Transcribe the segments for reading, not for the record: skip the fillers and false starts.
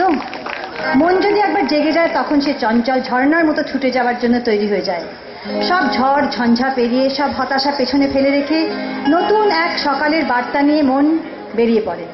তো মন যদি একবার জেগে যায় তখন সে চঞ্চল ঝর্ণার মতো ছুটে যাওয়ার জন্য তৈরি হয়ে যায়। সব ঝড় ঝঞ্ঝা পেরিয়ে সব হতাশা পেছনে ফেলে রেখে নতুন এক সকালের বার্তা নিয়ে মন বেরিয়ে পড়ে।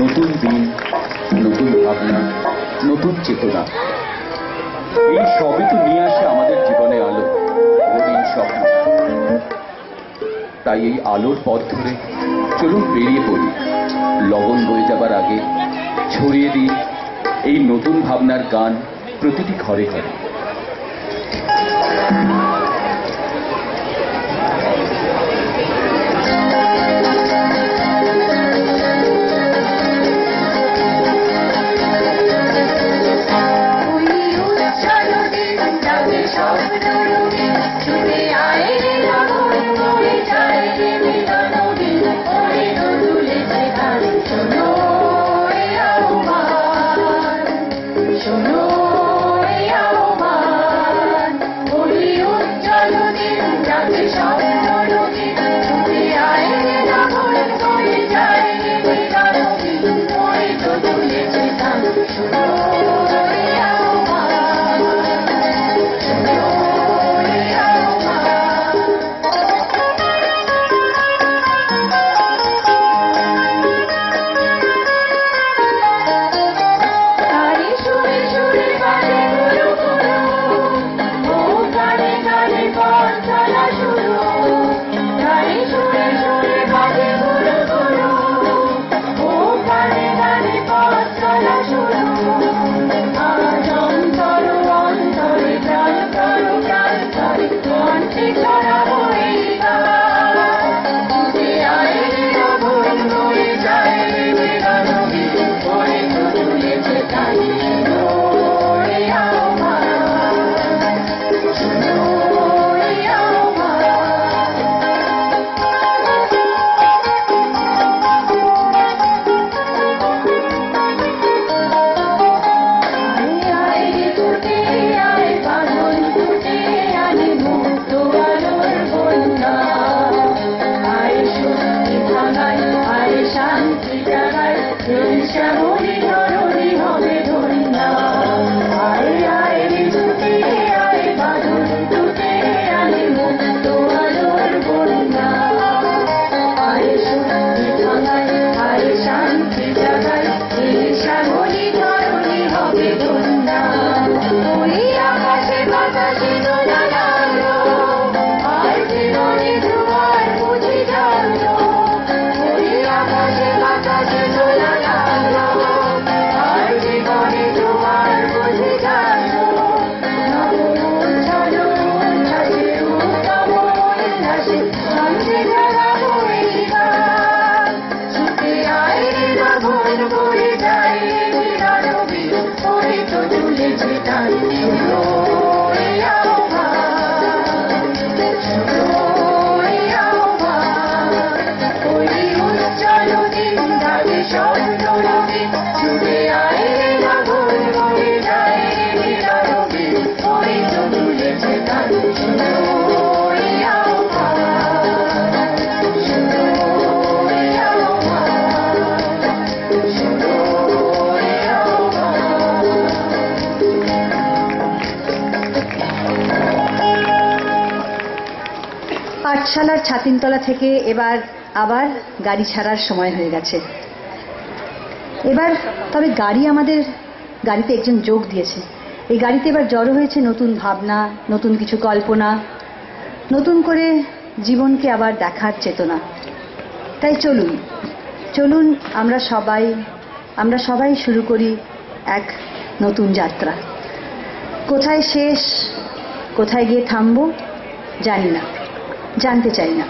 নতুন দিন, নতুন ভাবনা, নতুন চেতনা, এই সবই তো নিয়ে আসে আমাদের জীবনে আলো, রঙিন স্বপ্ন। তাই এই আলোর পথ ধরে চলুন বেরিয়ে পড়ি। লগন বয়ে যাবার আগে ছড়িয়ে দিই এই নতুন ভাবনার গান প্রতিটি ঘরে ঘরে। শোনো এই আহ্বান, শ্যামলী ধরণী হবে ধন্যা। আয় আয় রে ছুটে আয় বাদল টুটে আয় মুক্ত আলোর বন্যা। আয় শক্তি জাগায় আয় শান্তি জাগায় এই শ্যামলী ধরণী হবে ধন্যা। ওই আকাশে বাতাসে দোলা লাগলো আর জীবনে জোয়ার বুঝি জাগলো। ওই আকাশে বাতাসে দোলা লাগলো আর জীবনে জোয়ার বুঝি জাগলো। নবউচ্ছ্বাসে উচ্ছ্বাসে উত্তম উল্লাসে শান্তি জাগাবো এই গান। ছুটে আয় রে গগন ভরে যায় বিরানবী ওই তো ঝুলেছে তাই। শুনো এই আহ্বান, শুনো এই আহ্বান। ওই উজ্জ্বল দিন ডাকে স্বপ্ন রবি ছুটে আয় রে গগন ভরে যায় বিরানবী ওই তো ঝুলেছে তাই। শুনো এই আহ্বান, শুনো এই আহ্বান, শুনো এই আহ্বান। পাঠশালার ছাতিমতলা থেকে এবার আবার গাড়ি ছাড়ার সময় হয়ে গেছে। এবার তবে গাড়ি আমাদের গাড়িতে একজন যোগ দিয়েছে। এই গাড়িতে এবার জড়ো হয়েছে নতুন ভাবনা, নতুন কিছু কল্পনা, নতুন করে জীবনকে আবার দেখার চেতনা। তাই চলুন চলুন আমরা সবাই শুরু করি এক নতুন যাত্রা। কোথায় শেষ, কোথায় গিয়ে থামবো জানি না, জানতে চাই না।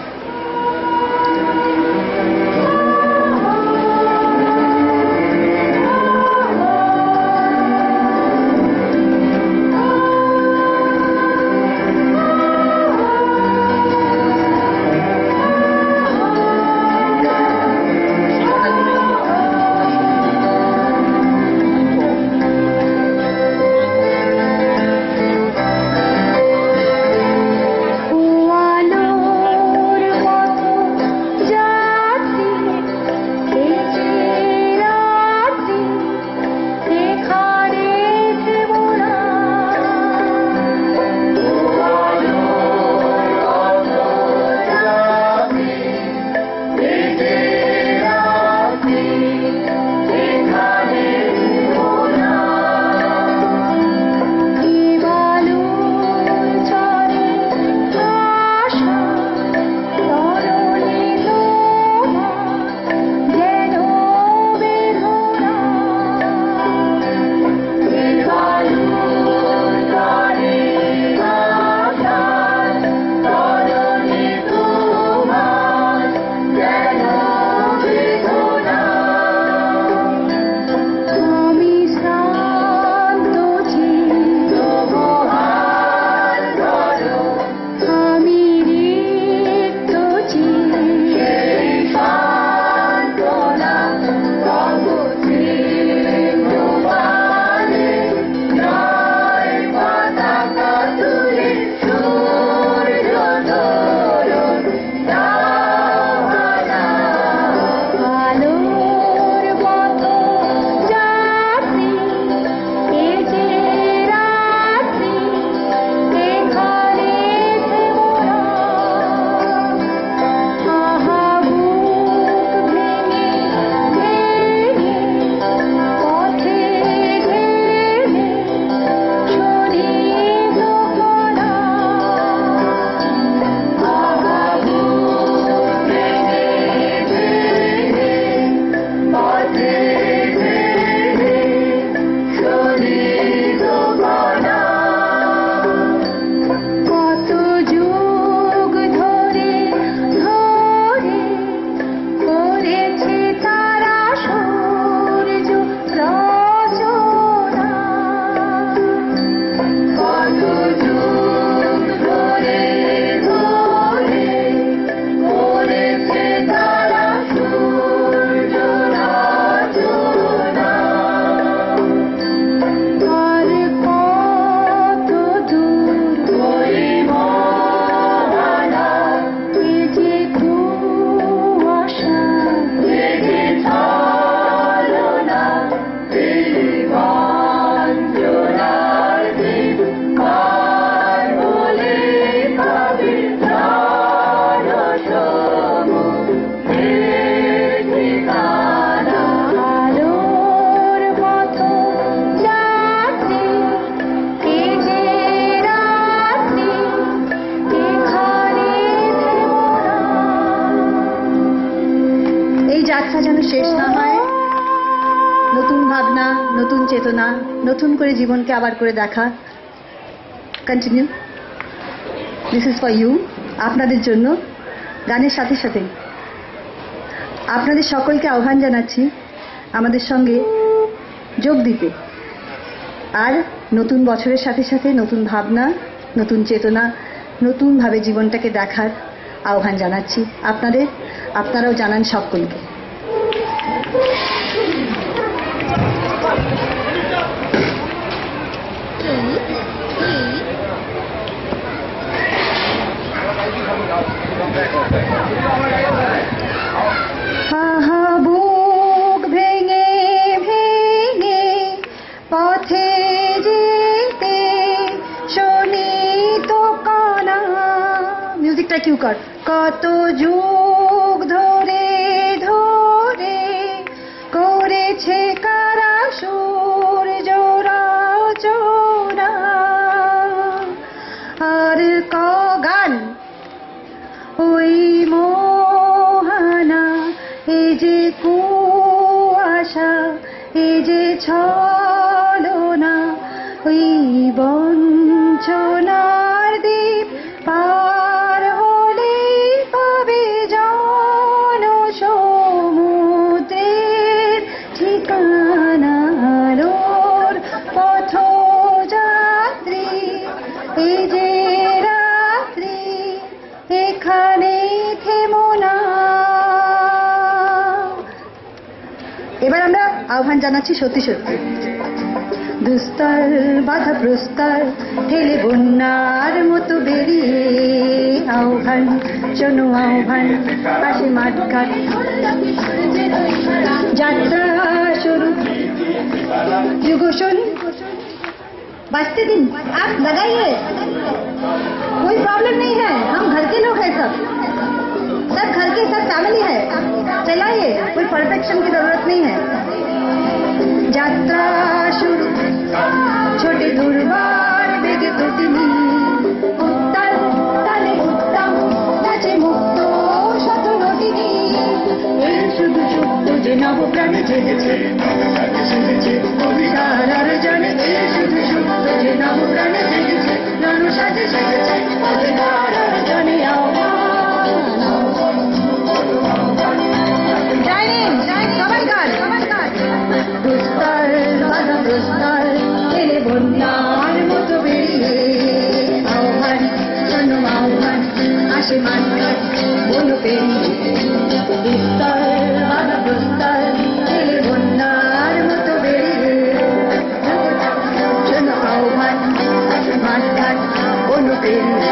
ও আলোর নতুন ভাবনা, নতুন চেতনা, নতুন করে জীবনকে আবার করে দেখা। Continue. This is for you, আপনাদের জন্য। গানের সাথে সাথে আপনাদের সকলকে আহ্বান জানাচ্ছি আমাদের সঙ্গে যোগ দিতে। আর নতুন বছরের সাথে সাথে নতুন ভাবনা, নতুন চেতনা, নতুনভাবে জীবনটাকে দেখার আহ্বান জানাচ্ছি আপনাদের। আপনারাও জানান সকলকে। হাহা বুক ভেঙে ভেঙে পথে যেতে শুনি তো কানা। মিউজিকটা কিউ কর। কত যুগ ধরে ধরে করেছে কারা সুর জোড়া জোড়া। আর গান ওই মোহানা, এই যে কুয়াশা, এই যে ছলনা, ওই বঞ্চনার দ্বীপ পার হলে পাবে জন সমুদ্রের ঠিকানা। ওর পথযাত্রী, এই যে রাত্রি, এখানে থেমো না। এবার আমরা আহ্বান জানাচ্ছি সত্যি সত্যি। দুস্তর বাধা প্রস্তর ঠেলে বন্যার মতো বেরিয়ে আহ্বান, শোনো আহ্বান, পাশে মাঠঘাট যাত্রা শুরু। युगो सुन, बजते दिन आप लगाइए, कोई प्रॉब्लम नहीं है। हम घर के लोग हैं, सब घर के सब फैमिली है। चलाइए, कोई परफेक्शन की जरूरत नहीं है। যাত্রা শুরু, ছোটে দুর্বার বেগে প্রতিমি, উত্তাল তালে উত্তম নাচে মুক্ত শত নটিনী। এই শুধু সুপ্ত যে নবপ্রাণে জেগেছে, সারার জনে এই শুধু সুপ্ত যে নবপ্রাণে জেগেছে, নন সাজে সেজেছে অধিকারার জনে আহ্বান। Join in, সবাই গান, সবাই গান। দুস্তর বাধা প্রস্তর ঠেলে বন্যার মতো বেরিয়ে আহ্বান, শোনো আহ্বান, আসে মাঠঘাট বলো পেরিয়ে। দুস্তর বাধা প্রস্তর ঠেলে বন্যার মতো বেরিয়ে শোনো আহ্বান, আসে মাঠঘাট বলো পেরিয়ে।